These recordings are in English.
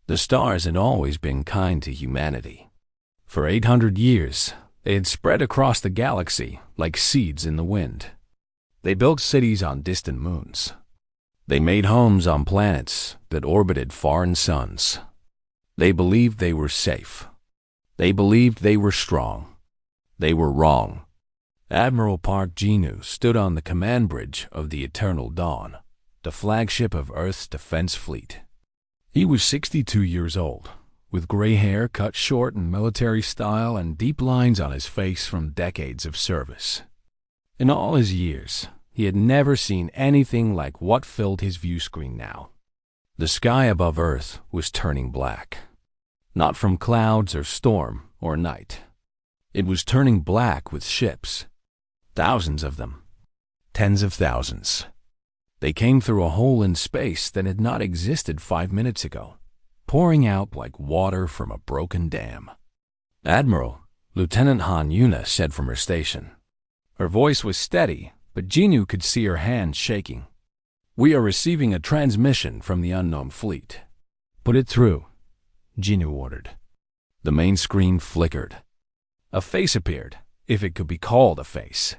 The stars had always been kind to humanity. For 800 years, they had spread across the galaxy like seeds in the wind. They built cities on distant moons. They made homes on planets that orbited foreign suns. They believed they were safe. They believed they were strong. They were wrong. Admiral Park Genu stood on the command bridge of the Eternal Dawn, the flagship of Earth's defense fleet. He was 62 years old, with gray hair cut short in military style and deep lines on his face from decades of service. In all his years, he had never seen anything like what filled his view screen now. The sky above Earth was turning black. Not from clouds or storm or night. It was turning black with ships. Thousands of them. Tens of thousands. They came through a hole in space that had not existed 5 minutes ago, pouring out like water from a broken dam. "Admiral," Lieutenant Han Yuna said from her station. Her voice was steady, but Genu could see her hands shaking. "We are receiving a transmission from the unknown fleet." "Put it through," Genu ordered. The main screen flickered. A face appeared, if it could be called a face.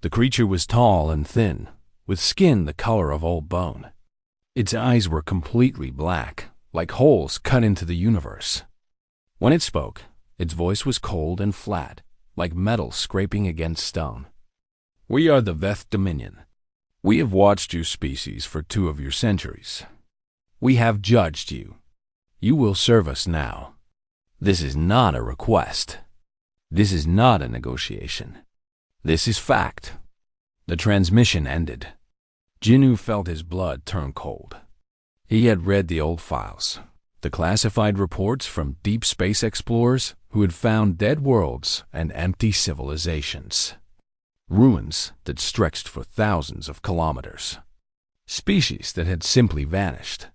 The creature was tall and thin, with skin the color of old bone. Its eyes were completely black, like holes cut into the universe. When it spoke, its voice was cold and flat, like metal scraping against stone. "We are the Veth Dominion. We have watched your species for 2 of your centuries. We have judged you. You will serve us now. This is not a request. This is not a negotiation. This is fact." The transmission ended. Genu felt his blood turn cold. He had read the old files, the classified reports from deep space explorers who had found dead worlds and empty civilizations. Ruins that stretched for thousands of kilometers. Species that had simply vanished.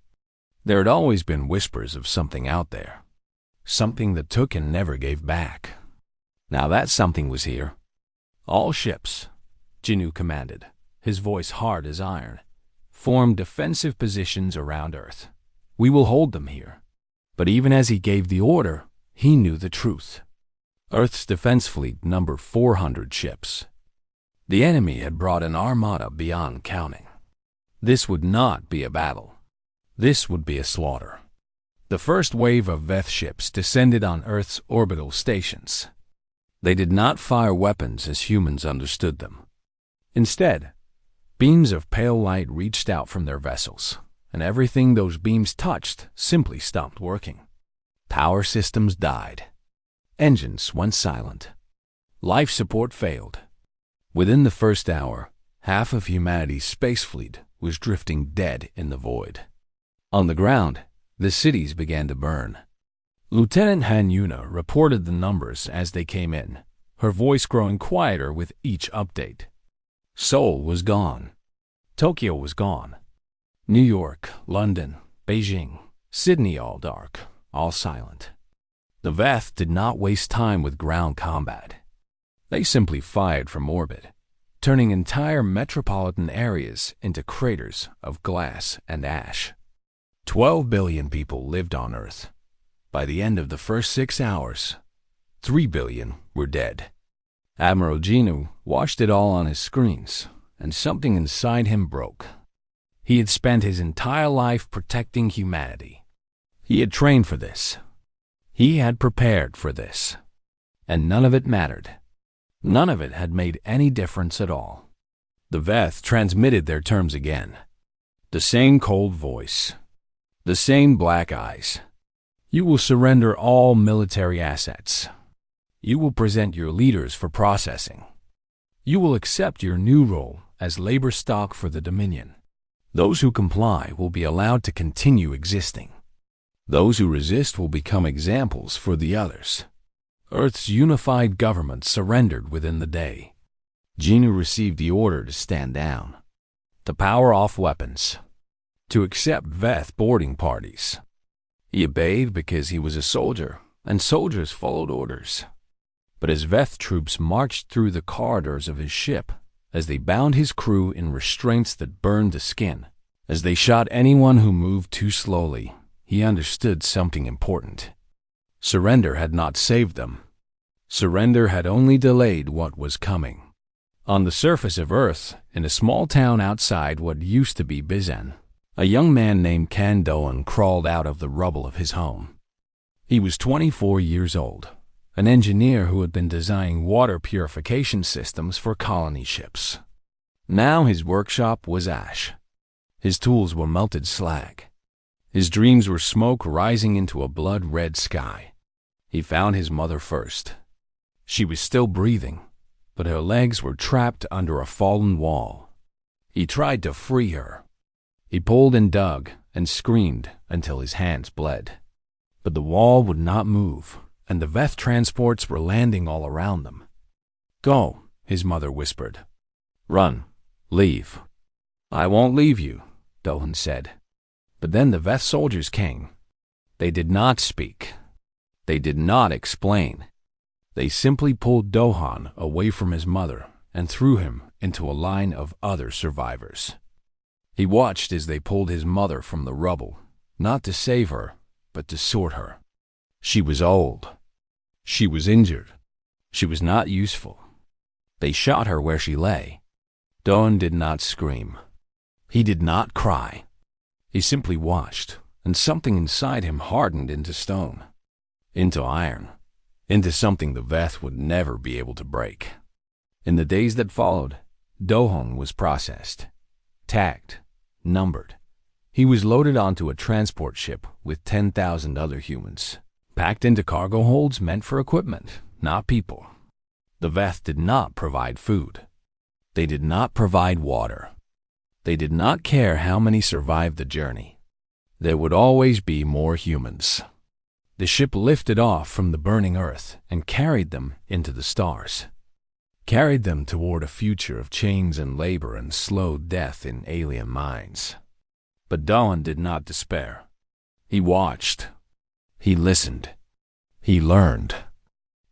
There had always been whispers of something out there. Something that took and never gave back. Now that something was here. "All ships," Genu commanded, his voice hard as iron, "form defensive positions around Earth. We will hold them here." But even as he gave the order, he knew the truth. Earth's defense fleet numbered 400 ships. The enemy had brought an armada beyond counting. This would not be a battle. This would be a slaughter. The first wave of Veth ships descended on Earth's orbital stations. They did not fire weapons as humans understood them. Instead, beams of pale light reached out from their vessels, and everything those beams touched simply stopped working. Power systems died. Engines went silent. Life support failed. Within the first hour, half of humanity's space fleet was drifting dead in the void. On the ground, the cities began to burn. Lieutenant Han Yuna reported the numbers as they came in, her voice growing quieter with each update. Seoul was gone. Tokyo was gone. New York, London, Beijing, Sydney all dark, all silent. The Veth did not waste time with ground combat. They simply fired from orbit, turning entire metropolitan areas into craters of glass and ash. 12 billion people lived on Earth. By the end of the first 6 hours, 3 billion were dead. Admiral Genu watched it all on his screens, and something inside him broke. He had spent his entire life protecting humanity. He had trained for this. He had prepared for this. And none of it mattered. None of it had made any difference at all. The Veth transmitted their terms again. The same cold voice. The same black eyes. "You will surrender all military assets. You will present your leaders for processing. You will accept your new role as labor stock for the Dominion. Those who comply will be allowed to continue existing. Those who resist will become examples for the others." Earth's unified government surrendered within the day. Genu received the order to stand down, to power off weapons, to accept Veth boarding parties. He obeyed because he was a soldier, and soldiers followed orders. But as Veth troops marched through the corridors of his ship, as they bound his crew in restraints that burned the skin, as they shot anyone who moved too slowly, he understood something important. Surrender had not saved them. Surrender had only delayed what was coming. On the surface of Earth, in a small town outside what used to be Bizan, a young man named Kang Do-eun crawled out of the rubble of his home. He was 24 years old, an engineer who had been designing water purification systems for colony ships. Now his workshop was ash. His tools were melted slag. His dreams were smoke rising into a blood-red sky. He found his mother first. She was still breathing, but her legs were trapped under a fallen wall. He tried to free her. He pulled and dug and screamed until his hands bled. But the wall would not move, and the Veth transports were landing all around them. "Go," his mother whispered. "Run. Leave." "I won't leave you," Do-eun said. But then the Veth soldiers came. They did not speak. They did not explain. They simply pulled Do-eun away from his mother and threw him into a line of other survivors. He watched as they pulled his mother from the rubble, not to save her, but to sort her. She was old. She was injured. She was not useful. They shot her where she lay. Do-eun did not scream. He did not cry. He simply watched, and something inside him hardened into stone, into iron, into something the Veth would never be able to break. In the days that followed, Do-eun was processed, tagged, numbered. He was loaded onto a transport ship with 10,000 other humans, packed into cargo holds meant for equipment, not people. The Veth did not provide food. They did not provide water. They did not care how many survived the journey. There would always be more humans. The ship lifted off from the burning Earth and carried them into the stars. Carried them toward a future of chains and labor and slow death in alien mines. But Do-eun did not despair. He watched. He listened. He learned.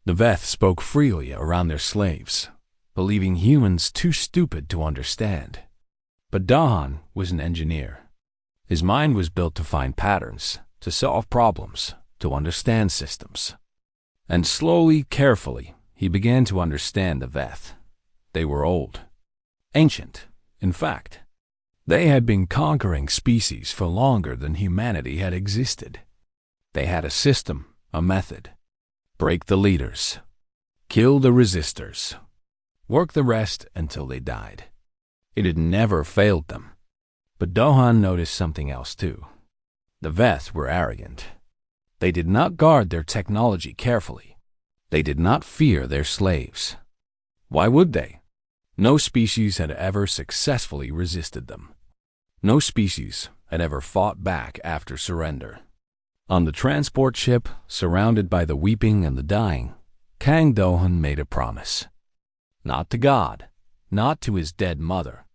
The Veth spoke freely around their slaves, believing humans too stupid to understand. But Do-eun was an engineer. His mind was built to find patterns, to solve problems, to understand systems. And slowly, carefully, he began to understand the Veth. They were old. Ancient, in fact. They had been conquering species for longer than humanity had existed. They had a system, a method. Break the leaders. Kill the resistors. Work the rest until they died. It had never failed them. But Do-eun noticed something else too. The Veth were arrogant. They did not guard their technology carefully. They did not fear their slaves. Why would they? No species had ever successfully resisted them. No species had ever fought back after surrender. On the transport ship, surrounded by the weeping and the dying, Kang Do-eun made a promise. Not to God, not to his dead mother,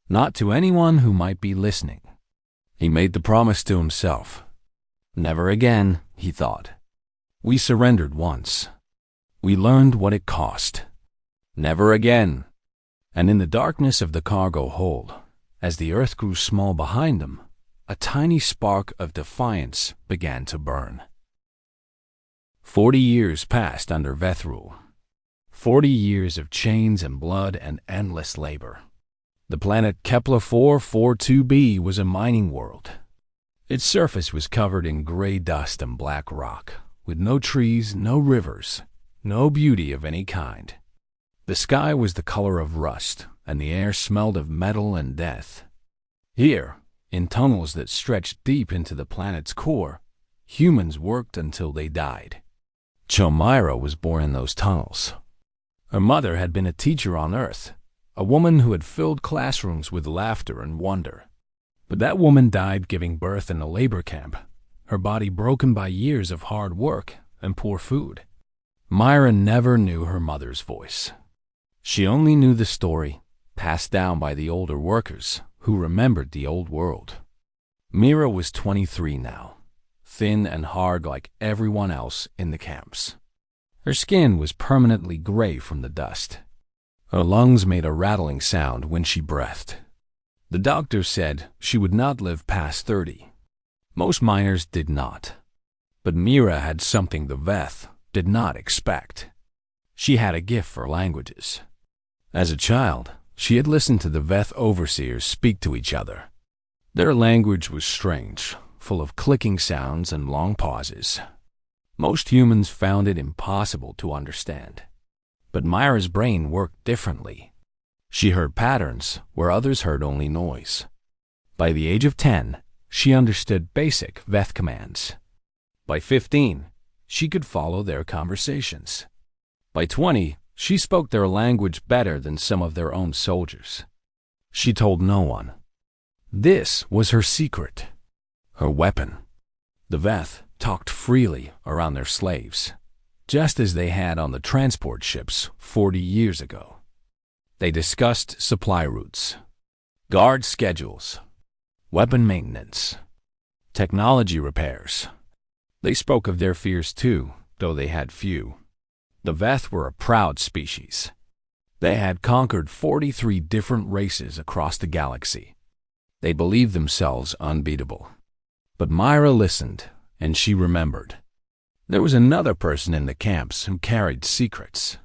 not to anyone who might be listening. He made the promise to himself. Never again, he thought. We surrendered once. We learned what it cost. Never again. And in the darkness of the cargo hold, as the earth grew small behind them, a tiny spark of defiance began to burn. 40 years passed under Veth rule. 40 years of chains and blood and endless labor. The planet Kepler 442b was a mining world. Its surface was covered in gray dust and black rock, with no trees, no rivers, no beauty of any kind. The sky was the color of rust, and the air smelled of metal and death. Here, in tunnels that stretched deep into the planet's core, humans worked until they died. Chomira was born in those tunnels. Her mother had been a teacher on Earth, a woman who had filled classrooms with laughter and wonder. But that woman died giving birth in a labor camp, her body broken by years of hard work and poor food. Myra never knew her mother's voice. She only knew the story, passed down by the older workers who remembered the old world. Mira was 23 now, thin and hard like everyone else in the camps. Her skin was permanently gray from the dust. Her lungs made a rattling sound when she breathed. The doctor said she would not live past 30. Most miners did not. But Mira had something the Veth did not expect. She had a gift for languages. As a child, she had listened to the Veth overseers speak to each other. Their language was strange, full of clicking sounds and long pauses. Most humans found it impossible to understand. But Myra's brain worked differently. She heard patterns where others heard only noise. By the age of 10, she understood basic Veth commands. By 15, she could follow their conversations. By 20, she spoke their language better than some of their own soldiers. She told no one. This was her secret, her weapon. The Veth talked freely around their slaves, just as they had on the transport ships 40 years ago. They discussed supply routes, guard schedules, weapon maintenance, technology repairs. They spoke of their fears too, though they had few. The Veth were a proud species. They had conquered 43 different races across the galaxy. They believed themselves unbeatable. But Myra listened, and she remembered. There was another person in the camps who carried secrets.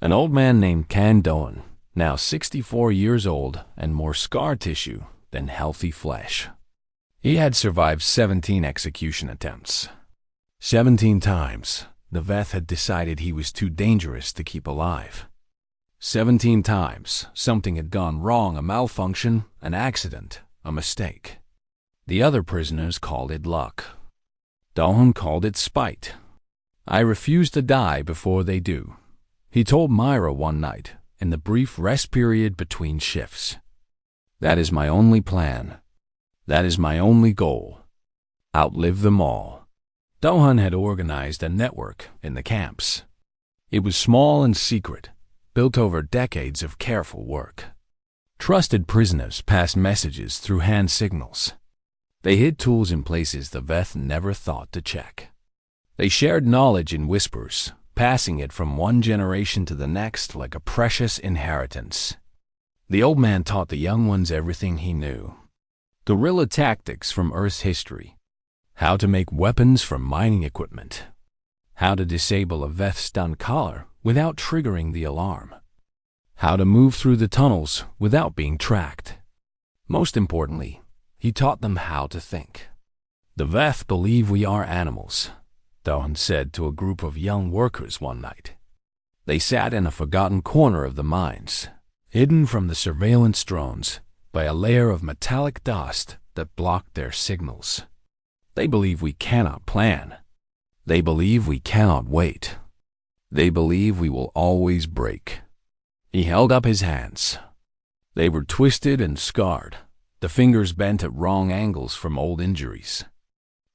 An old man named Kandoan, now 64 years old and more scar tissue than healthy flesh. He had survived 17 execution attempts. 17 times, the Veth had decided he was too dangerous to keep alive. 17 times, something had gone wrong, a malfunction, an accident, a mistake. The other prisoners called it luck. Dawn called it spite. I refuse to die before they do, he told Myra one night in the brief rest period between shifts. That is my only plan. That is my only goal. Outlive them all. Dohan had organized a network in the camps. It was small and secret, built over decades of careful work. Trusted prisoners passed messages through hand signals. They hid tools in places the Veth never thought to check. They shared knowledge in whispers, passing it from one generation to the next like a precious inheritance. The old man taught the young ones everything he knew. Guerrilla tactics from Earth's history. How to make weapons from mining equipment. How to disable a Veth stun collar without triggering the alarm. How to move through the tunnels without being tracked. Most importantly, he taught them how to think. The Veth believe we are animals, Dawn said to a group of young workers one night. They sat in a forgotten corner of the mines, hidden from the surveillance drones by a layer of metallic dust that blocked their signals. They believe we cannot plan. They believe we cannot wait. They believe we will always break. He held up his hands. They were twisted and scarred, the fingers bent at wrong angles from old injuries.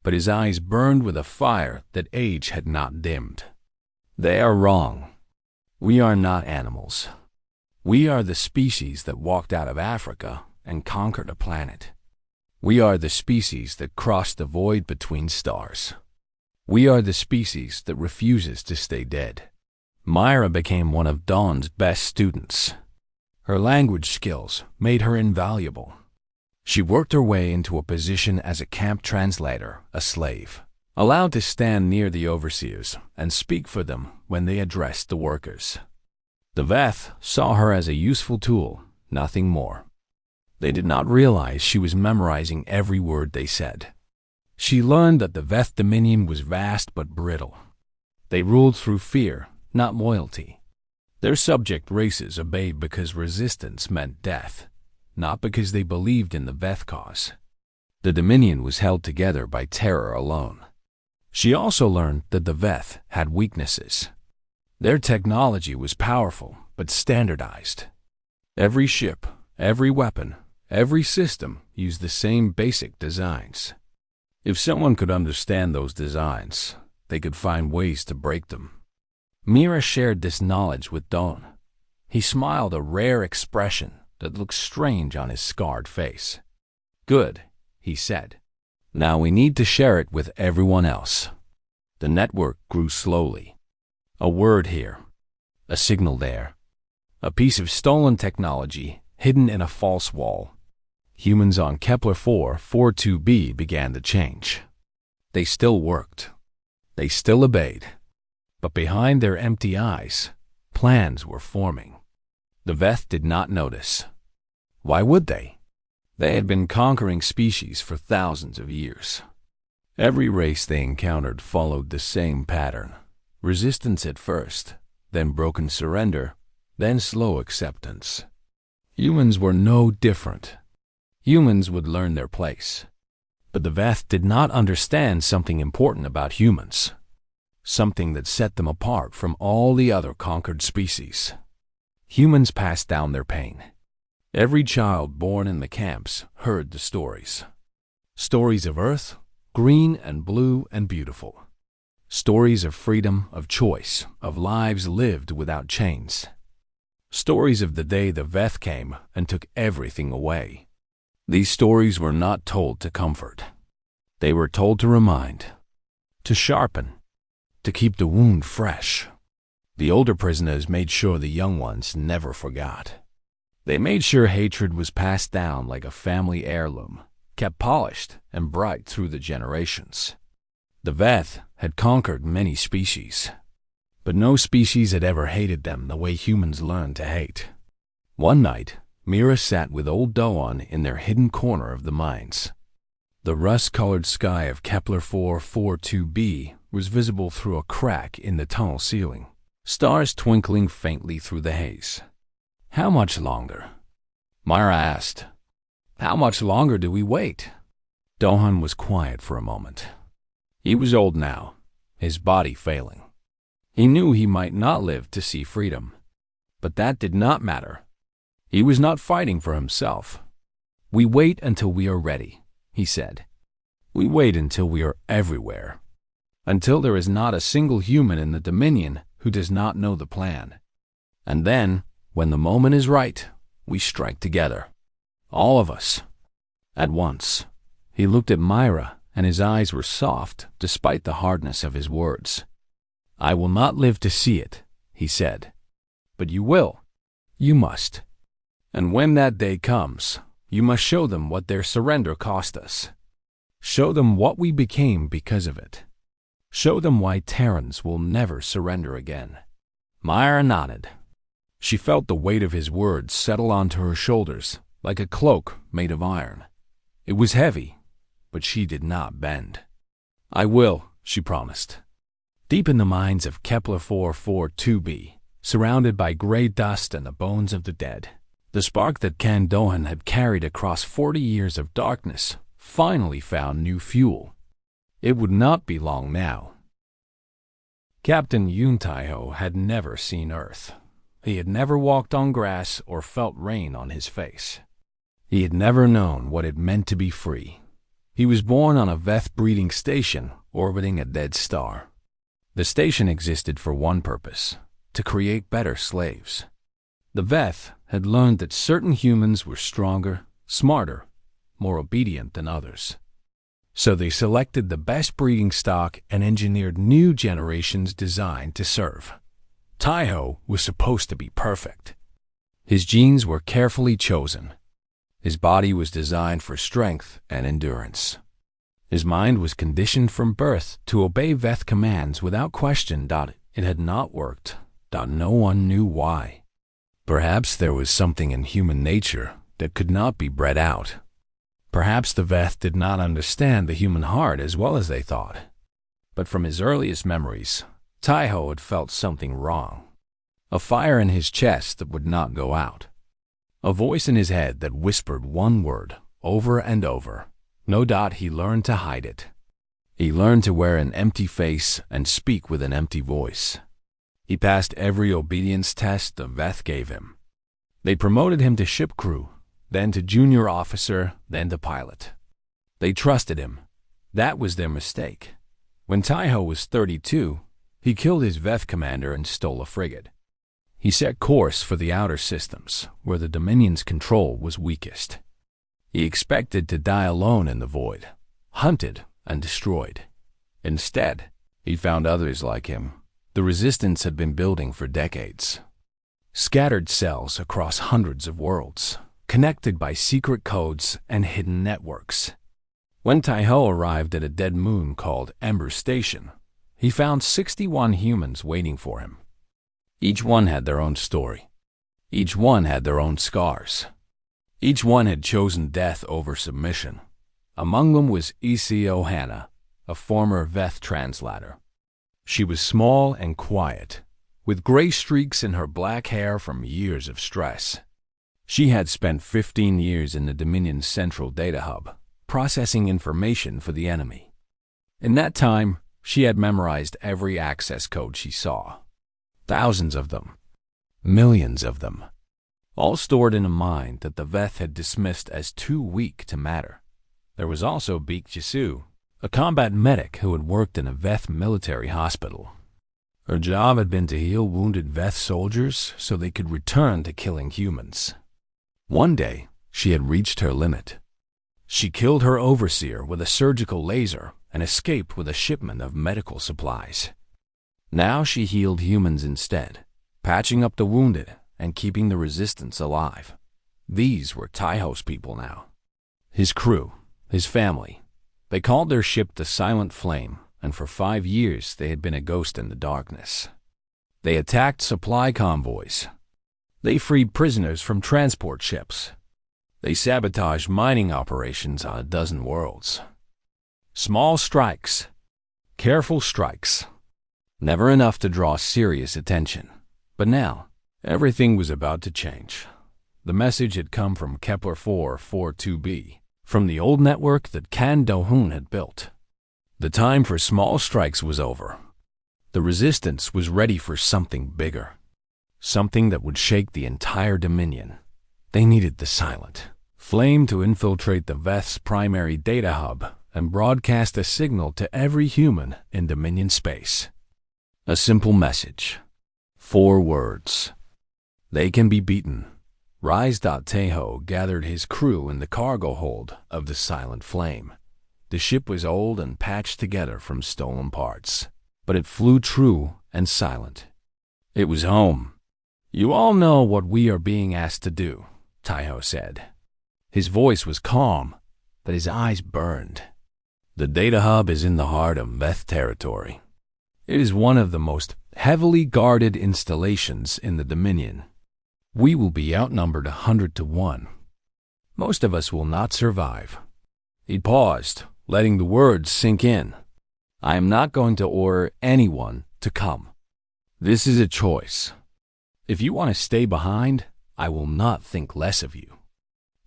But his eyes burned with a fire that age had not dimmed. They are wrong. We are not animals. We are the species that walked out of Africa and conquered a planet. We are the species that crossed the void between stars. We are the species that refuses to stay dead. Myra became one of Dawn's best students. Her language skills made her invaluable. She worked her way into a position as a camp translator, a slave, allowed to stand near the overseers and speak for them when they addressed the workers. The Veth saw her as a useful tool, nothing more. They did not realize she was memorizing every word they said. She learned that the Veth dominion was vast but brittle. They ruled through fear, not loyalty. Their subject races obeyed because resistance meant death, not because they believed in the Veth cause. The Dominion was held together by terror alone. She also learned that the Veth had weaknesses. Their technology was powerful but standardized. Every ship, every weapon, every system used the same basic designs. If someone could understand those designs, they could find ways to break them. Mira shared this knowledge with Dawn. He smiled, a rare expression that looked strange on his scarred face. Good, he said. Now we need to share it with everyone else. The network grew slowly. A word here, a signal there, a piece of stolen technology hidden in a false wall. humans on Kepler 442b began to change. They still worked. They still obeyed. But behind their empty eyes, plans were forming. The Veth did not notice. Why would they? They had been conquering species for thousands of years. Every race they encountered followed the same pattern. Resistance at first, then broken surrender, then slow acceptance. Humans were no different. Humans would learn their place. But the Veth did not understand something important about humans. Something that set them apart from all the other conquered species. Humans passed down their pain. Every child born in the camps heard the stories. Stories of Earth, green and blue and beautiful. Stories of freedom, of choice, of lives lived without chains. Stories of the day the Veth came and took everything away. These stories were not told to comfort. They were told to remind, to sharpen, to keep the wound fresh. The older prisoners made sure the young ones never forgot. They made sure hatred was passed down like a family heirloom, kept polished and bright through the generations. The Veth had conquered many species, but no species had ever hated them the way humans learned to hate. One night, Mira sat with old Doan in their hidden corner of the mines. The rust-colored sky of Kepler 442b was visible through a crack in the tunnel ceiling, stars twinkling faintly through the haze. How much longer? Myra asked. How much longer do we wait? Dohan was quiet for a moment. He was old now, his body failing. He knew he might not live to see freedom, but that did not matter. He was not fighting for himself. We wait until we are ready, he said. We wait until we are everywhere. Until there is not a single human in the Dominion who does not know the plan. And then, when the moment is right, we strike together. All of us. At once. He looked at Myra, and his eyes were soft despite the hardness of his words. I will not live to see it, he said. But you will. You must. And when that day comes, you must show them what their surrender cost us. Show them what we became because of it. Show them why Terrans will never surrender again. Myra nodded. She felt the weight of his words settle onto her shoulders like a cloak made of iron. It was heavy, but she did not bend. I will, she promised. Deep in the mines of Kepler 442b, surrounded by gray dust and the bones of the dead, the spark that Kan Dohan had carried across 40 years of darkness finally found new fuel. It would not be long now. Captain Yoon Taiho had never seen Earth. He had never walked on grass or felt rain on his face. He had never known what it meant to be free. He was born on a Veth breeding station orbiting a dead star. The station existed for one purpose, to create better slaves. The Veth had learned that certain humans were stronger, smarter, more obedient than others. So they selected the best breeding stock and engineered new generations designed to serve. Taiho was supposed to be perfect. His genes were carefully chosen. His body was designed for strength and endurance. His mind was conditioned from birth to obey Veth commands without question. It had not worked. No one knew why. Perhaps there was something in human nature that could not be bred out. Perhaps the Veth did not understand the human heart as well as they thought. But from his earliest memories, Taiho had felt something wrong. A fire in his chest that would not go out. A voice in his head that whispered one word over and over. No doubt he learned to hide it. He learned to wear an empty face and speak with an empty voice. He passed every obedience test the Veth gave him. They promoted him to ship crew, then to junior officer, then to pilot. They trusted him. That was their mistake. When Taiho was 32, he killed his Veth commander and stole a frigate. He set course for the outer systems, where the Dominion's control was weakest. He expected to die alone in the void, hunted and destroyed. Instead, he found others like him. The resistance had been building for decades. Scattered cells across hundreds of worlds, connected by secret codes and hidden networks. When Taiho arrived at a dead moon called Ember Station, he found 61 humans waiting for him. Each one had their own story. Each one had their own scars. Each one had chosen death over submission. Among them was ECO Hannah, a former Veth translator. She was small and quiet, with gray streaks in her black hair from years of stress. She had spent 15 years in the Dominion's central data hub, processing information for the enemy. In that time, she had memorized every access code she saw. Thousands of them. Millions of them. All stored in a mind that the Veth had dismissed as too weak to matter. There was also Beek Jisu, a combat medic who had worked in a Veth military hospital. Her job had been to heal wounded Veth soldiers so they could return to killing humans. One day, she had reached her limit. She killed her overseer with a surgical laser and escaped with a shipment of medical supplies. Now she healed humans instead, patching up the wounded and keeping the resistance alive. These were Taiho's people now. His crew, his family. They called their ship the Silent Flame, and for 5 years they had been a ghost in the darkness. They attacked supply convoys. They freed prisoners from transport ships. They sabotaged mining operations on a dozen worlds. Small strikes. Careful strikes. Never enough to draw serious attention. But now, everything was about to change. The message had come from Kepler 442b, from the old network that Kan Do-hoon had built. The time for small strikes was over. The resistance was ready for something bigger. Something that would shake the entire Dominion. They needed the Silent Flame to infiltrate the Veth's primary data hub and broadcast a signal to every human in Dominion space. A simple message. 4 words. They can be beaten. Rise.Taeho gathered his crew in the cargo hold of the Silent Flame. The ship was old and patched together from stolen parts, but it flew true and silent. It was home. You all know what we are being asked to do, Taiho said. His voice was calm, but his eyes burned. The data hub is in the heart of Veth territory. It is one of the most heavily guarded installations in the Dominion. We will be outnumbered 100 to 1. Most of us will not survive. He paused, letting the words sink in. I am not going to order anyone to come. This is a choice. If you want to stay behind, I will not think less of you.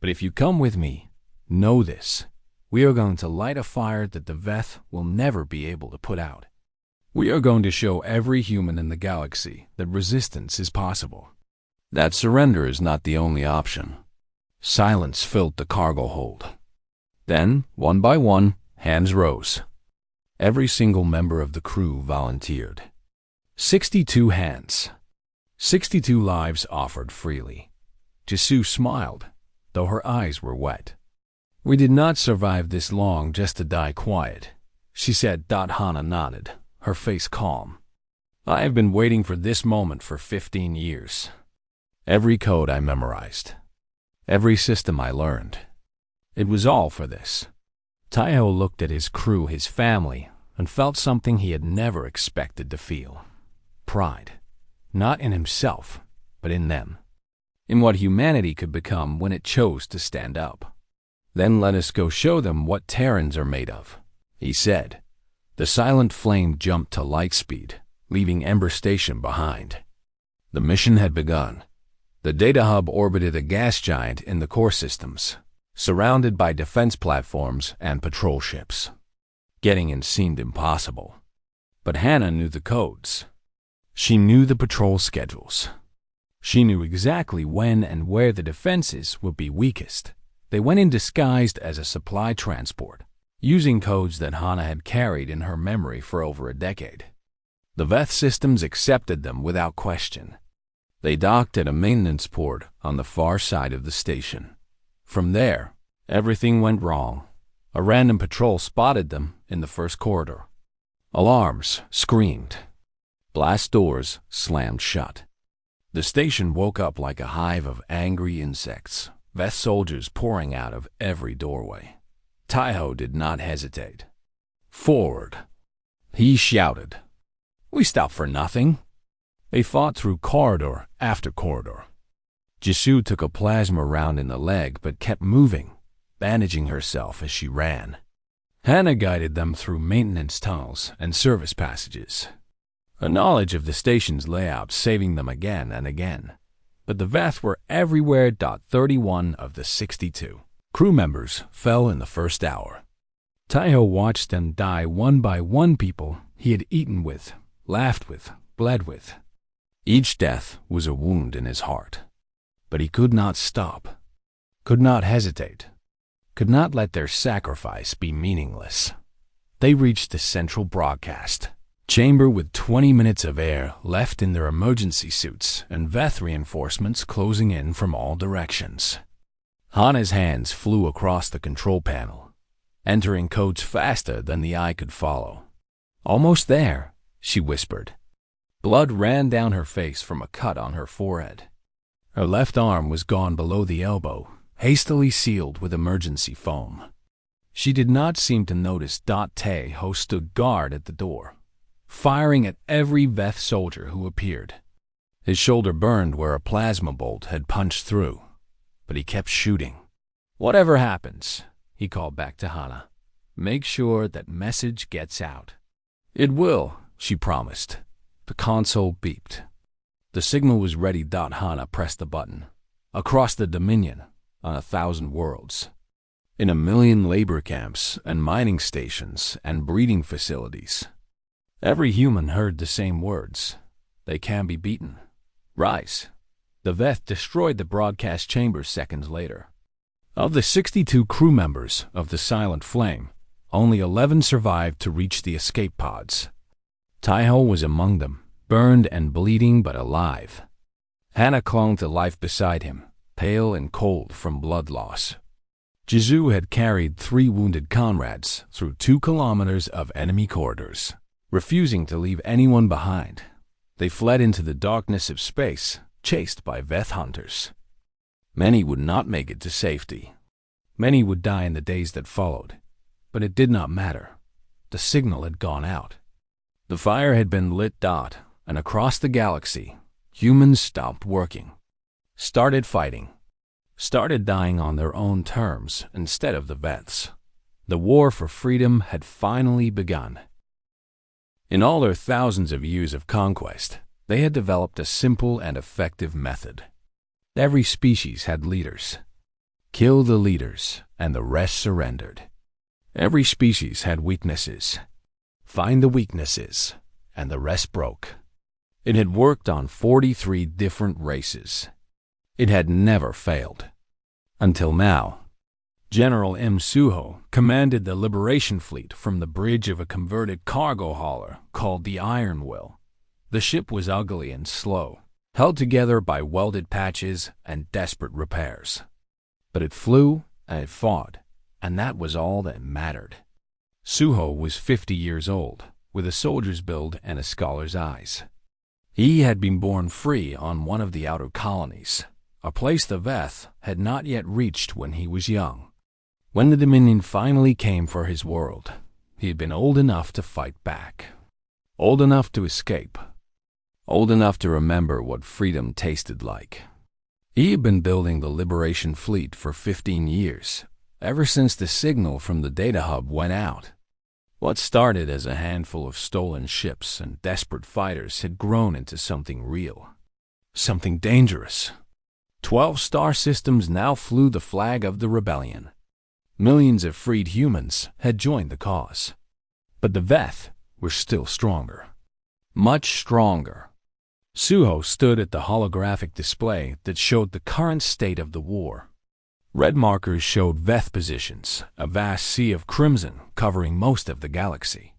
But if you come with me, know this. We are going to light a fire that the Veth will never be able to put out. We are going to show every human in the galaxy that resistance is possible. That surrender is not the only option. Silence filled the cargo hold. Then, one by one, hands rose. Every single member of the crew volunteered. 62 hands. 62 lives offered freely. Jisu smiled, though her eyes were wet. We did not survive this long just to die quiet, she said. Hana nodded, her face calm. I have been waiting for this moment for 15 years. Every code I memorized. Every system I learned. It was all for this. Taiho looked at his crew, his family, and felt something he had never expected to feel. Pride. Not in himself, but in them. In what humanity could become when it chose to stand up. Then let us go show them what Terrans are made of, he said. The Silent Flame jumped to light speed, leaving Ember Station behind. The mission had begun. The data hub orbited a gas giant in the core systems, surrounded by defense platforms and patrol ships. Getting in seemed impossible. But Hannah knew the codes. She knew the patrol schedules. She knew exactly when and where the defenses would be weakest. They went in disguised as a supply transport, using codes that Hannah had carried in her memory for over a decade. The Veth systems accepted them without question. They docked at a maintenance port on the far side of the station. From there, everything went wrong. A random patrol spotted them in the first corridor. Alarms screamed. Blast doors slammed shut. The station woke up like a hive of angry insects, Veth soldiers pouring out of every doorway. Taiho did not hesitate. Forward, he shouted. We stop for nothing. They fought through corridor after corridor. Jisoo took a plasma round in the leg but kept moving, bandaging herself as she ran. Hannah guided them through maintenance tunnels and service passages. A knowledge of the station's layout saving them again and again. But the Veth were everywhere. 31 of the 62 crew members fell in the first hour. Taiho watched them die one by one, people he had eaten with, laughed with, bled with. Each death was a wound in his heart. But he could not stop, could not hesitate, could not let their sacrifice be meaningless. They reached the central broadcast chamber with 20 minutes of air left in their emergency suits and Veth reinforcements closing in from all directions. Hana's hands flew across the control panel, entering codes faster than the eye could follow. Almost there, she whispered. Blood ran down her face from a cut on her forehead. Her left arm was gone below the elbow, hastily sealed with emergency foam. She did not seem to notice. Taeho stood guard at the door, firing at every Veth soldier who appeared. His shoulder burned where a plasma bolt had punched through, but he kept shooting. Whatever happens, he called back to Hana, make sure that message gets out. It will, she promised. The console beeped. The signal was ready. Hana pressed the button. Across the Dominion, on 1,000 worlds, in 1,000,000 labor camps and mining stations and breeding facilities, every human heard the same words. They can be beaten. Rise. The Veth destroyed the broadcast chamber seconds later. Of the 62 crew members of the Silent Flame, only 11 survived to reach the escape pods. Taiho was among them, burned and bleeding but alive. Hana clung to life beside him, pale and cold from blood loss. Jisoo had carried 3 wounded comrades through 2 kilometers of enemy corridors, refusing to leave anyone behind. They fled into the darkness of space, chased by Veth hunters. Many would not make it to safety. Many would die in the days that followed. But it did not matter. The signal had gone out. The fire had been lit. And across the galaxy, humans stopped working, started fighting, started dying on their own terms instead of the Veths. The war for freedom had finally begun. In all their thousands of years of conquest, they had developed a simple and effective method. Every species had leaders. Kill the leaders, and the rest surrendered. Every species had weaknesses. Find the weaknesses, and the rest broke. It had worked on 43 different races. It had never failed. Until now. General M. Suho commanded the Liberation Fleet from the bridge of a converted cargo hauler called the Iron Will. The ship was ugly and slow, held together by welded patches and desperate repairs. But it flew and it fought, and that was all that mattered. Suho was 50 years old, with a soldier's build and a scholar's eyes. He had been born free on one of the outer colonies, a place the Veth had not yet reached when he was young. When the Dominion finally came for his world, he had been old enough to fight back, old enough to escape, old enough to remember what freedom tasted like. He had been building the Liberation Fleet for 15 years, ever since the signal from the data hub went out. What started as a handful of stolen ships and desperate fighters had grown into something real, something dangerous. 12 star systems now flew the flag of the rebellion. Millions of freed humans had joined the cause. But the Veth were still stronger. Much stronger. Suho stood at the holographic display that showed the current state of the war. Red markers showed Veth positions, a vast sea of crimson covering most of the galaxy.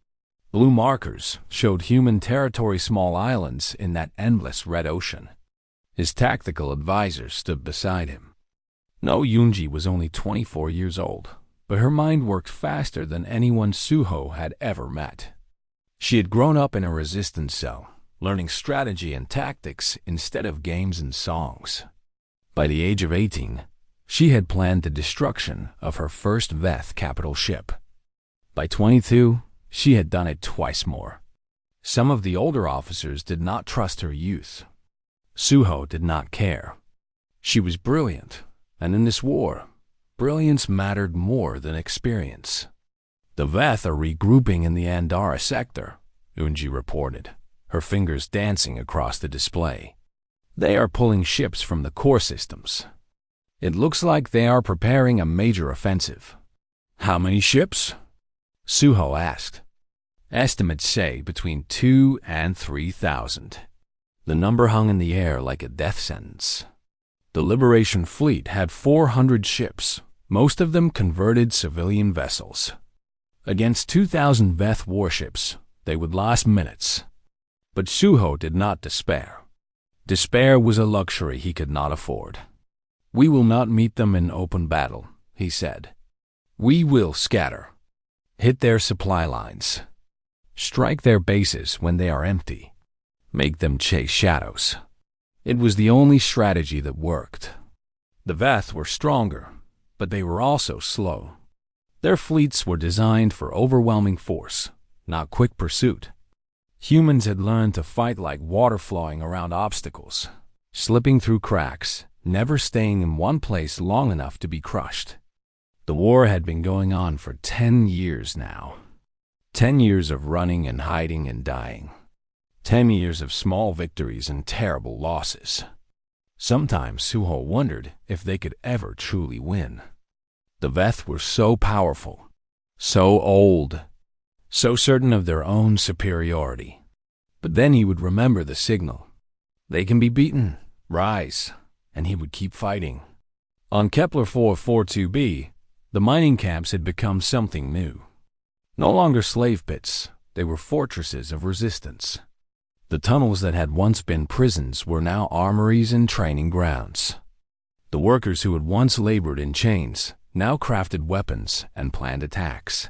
Blue markers showed human territory, small islands in that endless red ocean. His tactical advisor stood beside him. No Yunji was only 24 years old, but her mind worked faster than anyone Suho had ever met. She had grown up in a resistance cell, learning strategy and tactics instead of games and songs. By the age of 18, She had planned the destruction of her first Veth capital ship. By 22, she had done it twice more. Some of the older officers did not trust her youth. Suho did not care. She was brilliant, and in this war, brilliance mattered more than experience. The Veth are regrouping in the Andara sector, Unji reported, her fingers dancing across the display. They are pulling ships from the core systems. It looks like they are preparing a major offensive. How many ships? Suho asked. Estimates say between 2,000 and 3,000. The number hung in the air like a death sentence. The Liberation Fleet had 400 ships, most of them converted civilian vessels. Against 2,000 Veth warships, they would last minutes. But Suho did not despair. Despair was a luxury he could not afford. We will not meet them in open battle, he said. We will scatter. Hit their supply lines. Strike their bases when they are empty. Make them chase shadows. It was the only strategy that worked. The Veth were stronger, but they were also slow. Their fleets were designed for overwhelming force, not quick pursuit. Humans had learned to fight like water flowing around obstacles, slipping through cracks, never staying in one place long enough to be crushed. The war had been going on for 10 years now. 10 years of running and hiding and dying. 10 years of small victories and terrible losses. Sometimes Suho wondered if they could ever truly win. The Veth were so powerful, so old, so certain of their own superiority. But then he would remember the signal. They can be beaten, rise, and he would keep fighting. On Kepler 442b, the mining camps had become something new. No longer slave pits, they were fortresses of resistance. The tunnels that had once been prisons were now armories and training grounds. The workers who had once labored in chains now crafted weapons and planned attacks.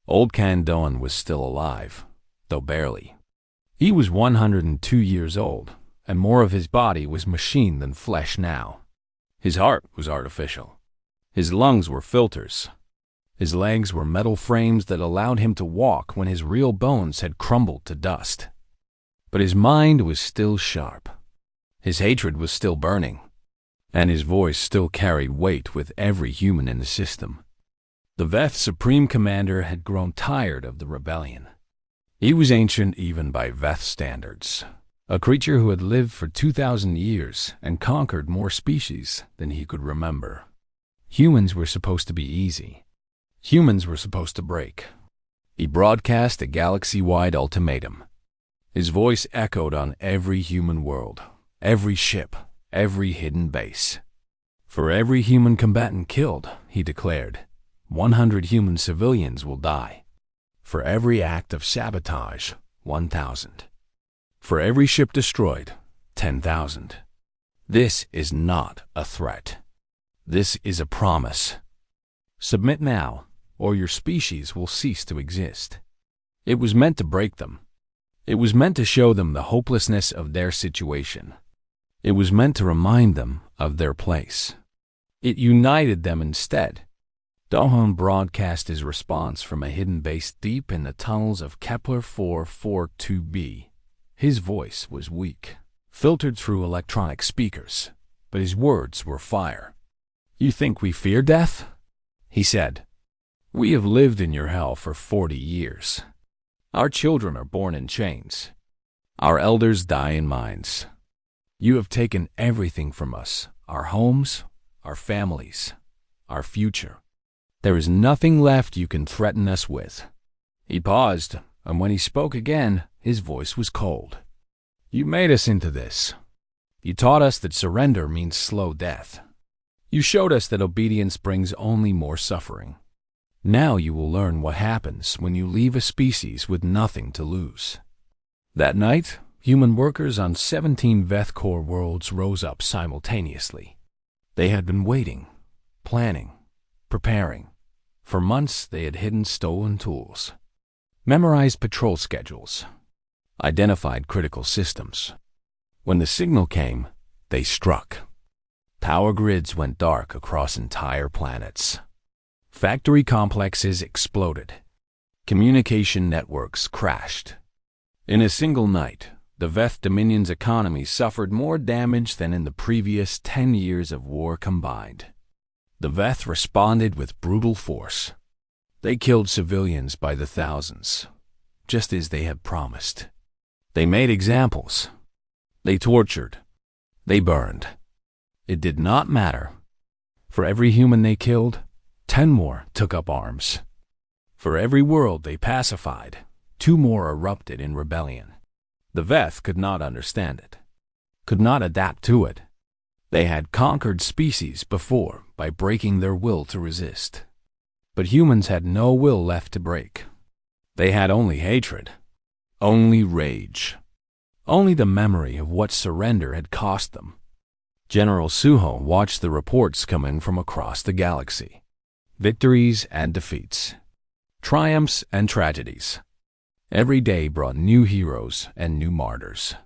Old Kandoan was still alive, though barely. He was 102 years old, and more of his body was machine than flesh now. His heart was artificial. His lungs were filters. His legs were metal frames that allowed him to walk when his real bones had crumbled to dust. But his mind was still sharp. His hatred was still burning, and his voice still carried weight with every human in the system. The Veth Supreme Commander had grown tired of the rebellion. He was ancient even by Veth standards, a creature who had lived for 2,000 years and conquered more species than he could remember. Humans were supposed to be easy. Humans were supposed to break. He broadcast a galaxy-wide ultimatum. His voice echoed on every human world, every ship, every hidden base. For every human combatant killed, he declared, 100 human civilians will die. For every act of sabotage, 1,000. For every ship destroyed, 10,000. This is not a threat. This is a promise. Submit now, or your species will cease to exist. It was meant to break them. It was meant to show them the hopelessness of their situation. It was meant to remind them of their place. It united them instead. Dohon broadcast his response from a hidden base deep in the tunnels of Kepler 442b. His voice was weak, filtered through electronic speakers, but his words were fire. "You think we fear death?" he said. "We have lived in your hell for 40 years. Our children are born in chains. Our elders die in mines. You have taken everything from us, our homes, our families, our future. There is nothing left you can threaten us with." He paused, and when he spoke again, his voice was cold. "You made us into this. You taught us that surrender means slow death. You showed us that obedience brings only more suffering. Now you will learn what happens when you leave a species with nothing to lose." That night, human workers on 17 Veth core worlds rose up simultaneously. They had been waiting, planning, preparing. For months they had hidden stolen tools, memorized patrol schedules, identified critical systems. When the signal came, they struck. Power grids went dark across entire planets. Factory complexes exploded. Communication networks crashed. In a single night, the Veth Dominion's economy suffered more damage than in the previous 10 years of war combined. The Veth responded with brutal force. They killed civilians by the thousands, just as they had promised. They made examples. They tortured. They burned. It did not matter. For every human they killed, 10 more took up arms. For every world they pacified, 2 more erupted in rebellion. The Veth could not understand it, could not adapt to it. They had conquered species before by breaking their will to resist. But humans had no will left to break. They had only hatred, only rage, only the memory of what surrender had cost them. General Suho watched the reports coming from across the galaxy. Victories and defeats, triumphs and tragedies. Every day brought new heroes and new martyrs.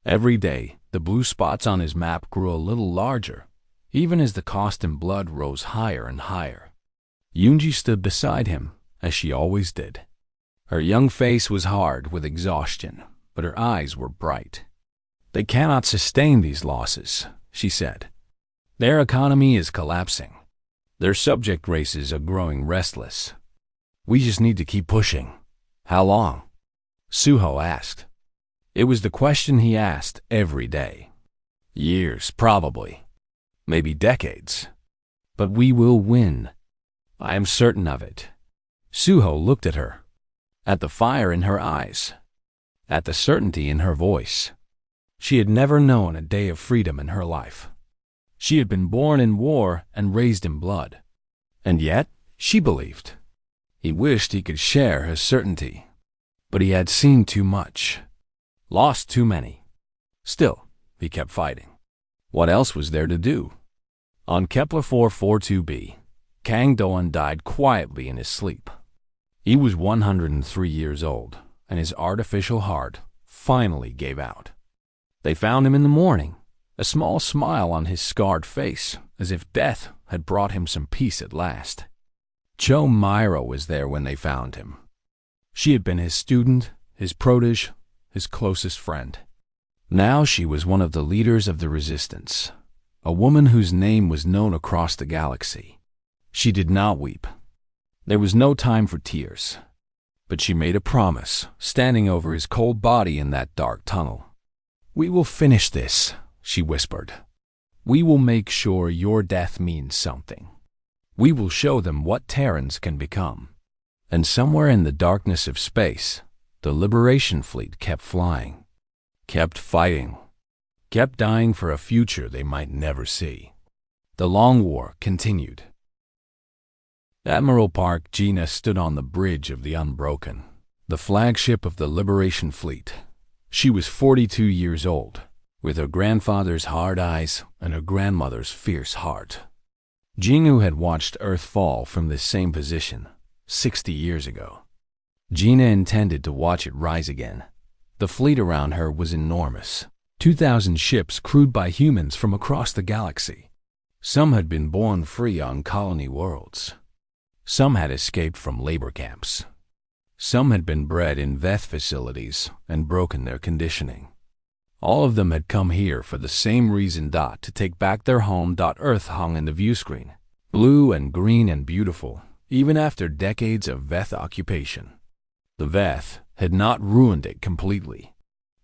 Every day, the blue spots on his map grew a little larger, even as the cost in blood rose higher and higher. Yunji stood beside him, as she always did. Her young face was hard with exhaustion, but her eyes were bright. "They cannot sustain these losses," she said. "Their economy is collapsing. Their subject races are growing restless. We just need to keep pushing." "How long?" Suho asked. It was the question he asked every day. "Years, probably. Maybe decades. But we will win. I am certain of it." Suho looked at her, at the fire in her eyes, at the certainty in her voice. She had never known a day of freedom in her life. She had been born in war and raised in blood. And yet, she believed. He wished he could share her certainty, but he had seen too much, lost too many. Still, he kept fighting. What else was there to do? On Kepler 442b, Kang Doan died quietly in his sleep. He was 103 years old, and his artificial heart finally gave out. They found him in the morning, a small smile on his scarred face, as if death had brought him some peace at last. Cho Myra was there when they found him. She had been his student, his protege, his closest friend. Now she was one of the leaders of the resistance, a woman whose name was known across the galaxy. She did not weep. There was no time for tears. But she made a promise, standing over his cold body in that dark tunnel. "We will finish this," she whispered. "We will make sure your death means something. We will show them what Terrans can become." And somewhere in the darkness of space, the Liberation Fleet kept flying, kept fighting, kept dying for a future they might never see. The long war continued. Admiral Park Gina stood on the bridge of the Unbroken, the flagship of the Liberation Fleet. She was 42 years old, with her grandfather's hard eyes and her grandmother's fierce heart. Jingu had watched Earth fall from this same position 60 years ago. Gina intended to watch it rise again. The fleet around her was enormous, 2,000 ships crewed by humans from across the galaxy. Some had been born free on colony worlds. Some had escaped from labor camps. Some had been bred in Veth facilities and broken their conditioning. All of them had come here for the same reason, to take back their home. Earth hung in the view screen, blue and green and beautiful, even after decades of Veth occupation. The Veth had not ruined it completely.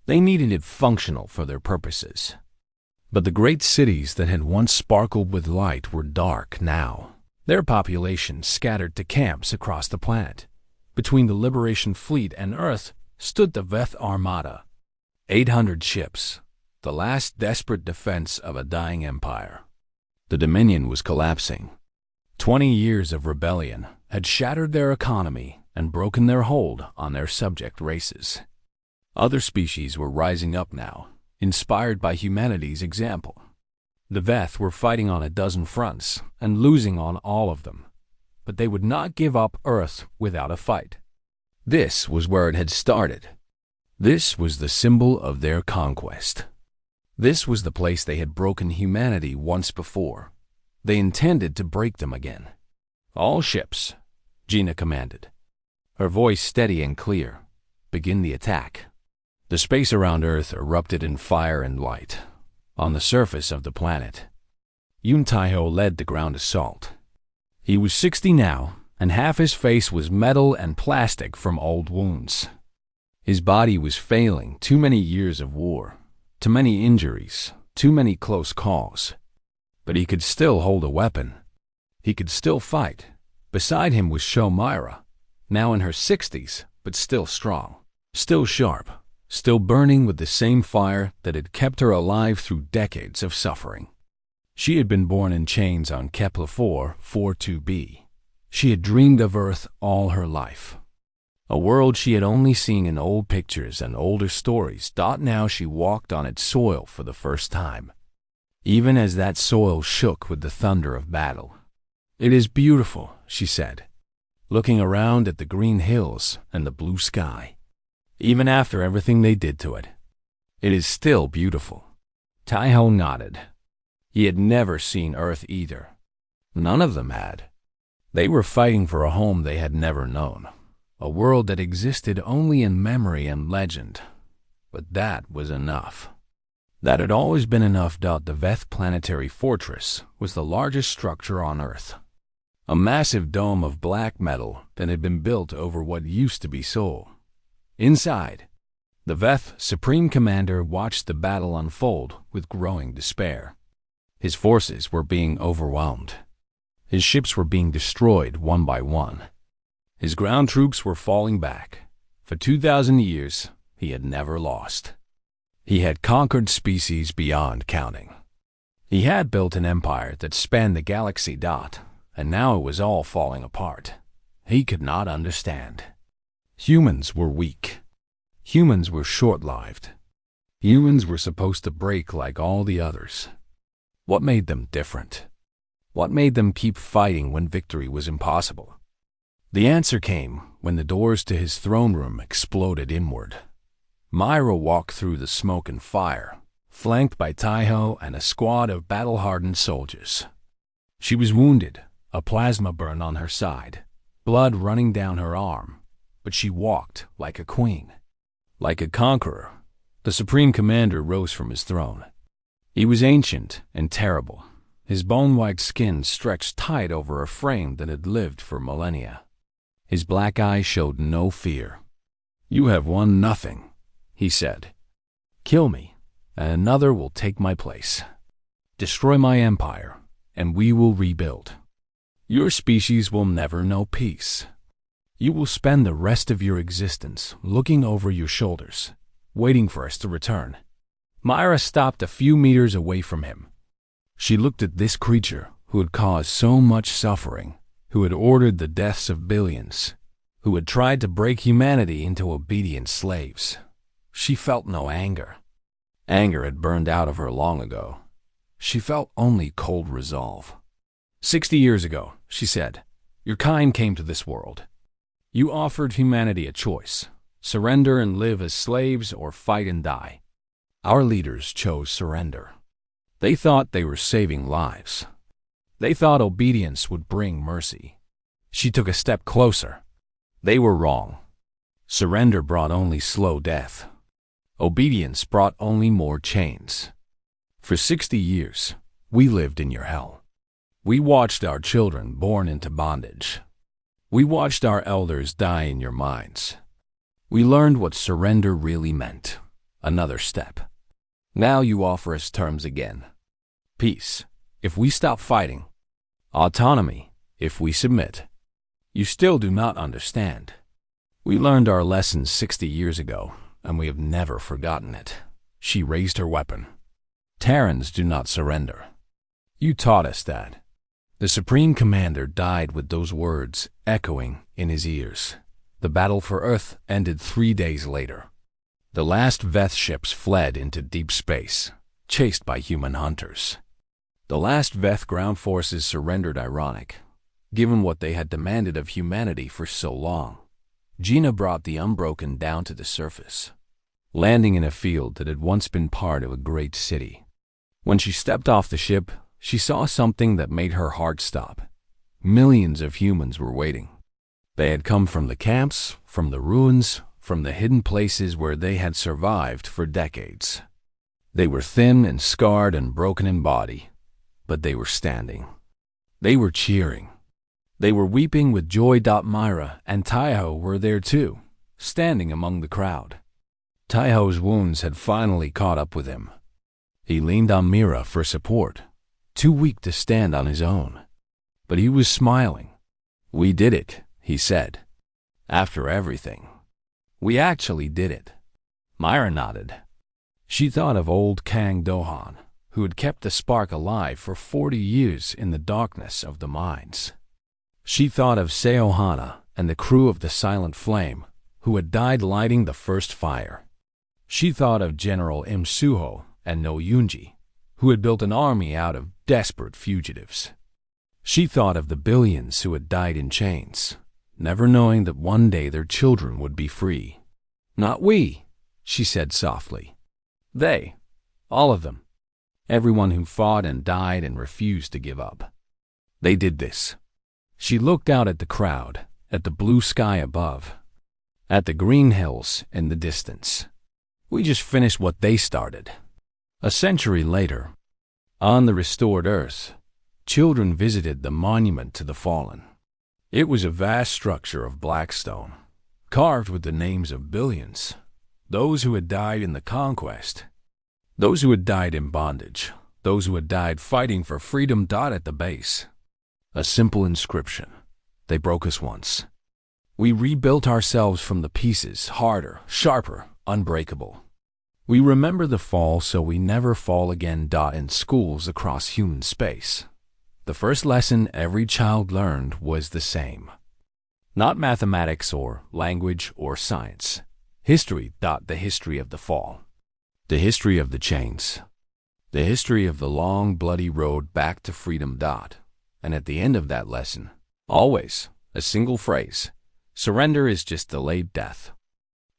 They needed it functional for their purposes. But the great cities that had once sparkled with light were dark now, their population scattered to camps across the planet. Between the Liberation Fleet and Earth stood the Veth Armada. 800 ships, the last desperate defense of a dying empire. The Dominion was collapsing. 20 years of rebellion had shattered their economy and broken their hold on their subject races. Other species were rising up now, inspired by humanity's example. The Veth were fighting on a dozen fronts and losing on all of them, but they would not give up Earth without a fight. This was where it had started. This was the symbol of their conquest. This was the place they had broken humanity once before. They intended to break them again. "All ships," Gina commanded, her voice steady and clear. "Begin the attack." The space around Earth erupted in fire and light. On the surface of the planet, Yun Taiho led the ground assault. He was 60 now, and half his face was metal and plastic from old wounds. His body was failing, too many years of war, too many injuries, too many close calls. But he could still hold a weapon. He could still fight. Beside him was Sho Myra, now in her 60s, but still strong, still sharp, still burning with the same fire that had kept her alive through decades of suffering. She had been born in chains on Kepler 442b. She had dreamed of Earth all her life. A world she had only seen in old pictures and older stories. Now she walked on its soil for the first time, even as that soil shook with the thunder of battle. "It is beautiful," she said, looking around at the green hills and the blue sky. "Even after everything they did to it, it is still beautiful." Taiho nodded. He had never seen Earth either. None of them had. They were fighting for a home they had never known, a world that existed only in memory and legend. But that was enough. That had always been enough. The Veth Planetary Fortress was the largest structure on Earth. A massive dome of black metal that had been built over what used to be Seoul. Inside, the Veth Supreme Commander watched the battle unfold with growing despair. His forces were being overwhelmed. His ships were being destroyed one by one. His ground troops were falling back. For 2,000 years, he had never lost. He had conquered species beyond counting. He had built an empire that spanned the galaxy. And now it was all falling apart. He could not understand. Humans were weak. Humans were short-lived. Humans were supposed to break like all the others. What made them different? What made them keep fighting when victory was impossible? The answer came when the doors to his throne room exploded inward. Myra walked through the smoke and fire, flanked by Taiho and a squad of battle-hardened soldiers. She was wounded, a plasma burn on her side, blood running down her arm, but she walked like a queen, like a conqueror. The Supreme Commander rose from his throne. He was ancient and terrible, his bone-white skin stretched tight over a frame that had lived for millennia. His black eyes showed no fear. "You have won nothing," he said. "Kill me, and another will take my place. Destroy my empire, and we will rebuild. Your species will never know peace. You will spend the rest of your existence looking over your shoulders, waiting for us to return." Myra stopped a few meters away from him. She looked at this creature who had caused so much suffering, who had ordered the deaths of billions, who had tried to break humanity into obedient slaves. She felt no anger. Anger had burned out of her long ago. She felt only cold resolve. 60 years ago, she said, your kind came to this world. You offered humanity a choice, surrender and live as slaves or fight and die. Our leaders chose surrender. They thought they were saving lives. They thought obedience would bring mercy. She took a step closer. They were wrong. Surrender brought only slow death. Obedience brought only more chains. For 60 years, we lived in your hell. We watched our children born into bondage. We watched our elders die in your minds. We learned what surrender really meant. Another step. Now you offer us terms again. Peace, if we stop fighting. Autonomy, if we submit. You still do not understand. We learned our lessons 60 years ago, and we have never forgotten it. She raised her weapon. Terrans do not surrender. You taught us that. The Supreme Commander died with those words echoing in his ears. The battle for Earth ended 3 days later. The last Veth ships fled into deep space, chased by human hunters. The last Veth ground forces surrendered, ironic, given what they had demanded of humanity for so long. Gina brought the Unbroken down to the surface. landing in a field that had once been part of a great city. When she stepped off the ship, she saw something that made her heart stop. Millions of humans were waiting. They had come from the camps, from the ruins, from the hidden places where they had survived for decades. They were thin and scarred and broken in body, but they were standing. They were cheering. They were weeping with joy. Myra and Taiho were there too, standing among the crowd. Taiho's wounds had finally caught up with him. He leaned on Mira for support, too weak to stand on his own. But he was smiling. "We did it," he said. "After everything. We actually did it." Myra nodded. She thought of old Kang Dohan, who had kept the spark alive for 40 years in the darkness of the mines. She thought of Seohana and the crew of the Silent Flame, who had died lighting the first fire. She thought of General Im Suho and No Yunji, who had built an army out of desperate fugitives. She thought of the billions who had died in chains, never knowing that one day their children would be free. "Not we," she said softly. "They, all of them. Everyone who fought and died and refused to give up. They did this." She looked out at the crowd, at the blue sky above, at the green hills in the distance. "We just finished what they started." A century later, on the restored Earth, children visited the monument to the fallen. It was a vast structure of black stone, carved with the names of billions, those who had died in the conquest, those who had died in bondage, those who had died fighting for freedom. At the base, a simple inscription: "They broke us once. We rebuilt ourselves from the pieces, harder, sharper, unbreakable. We remember the fall so we never fall again." In schools across human space, the first lesson every child learned was the same. Not mathematics or language or science. History. The history of the fall. The history of the chains. The history of the long, bloody road back to freedom. And at the end of that lesson, always a single phrase: surrender is just delayed death.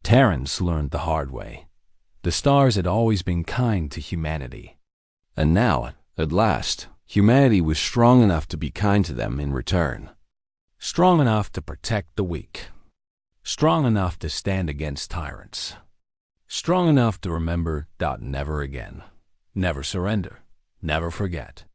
Terrans learned the hard way. The stars had always been kind to humanity. And now, at last, humanity was strong enough to be kind to them in return. Strong enough to protect the weak. Strong enough to stand against tyrants. Strong enough to remember. Never again. Never surrender. Never forget.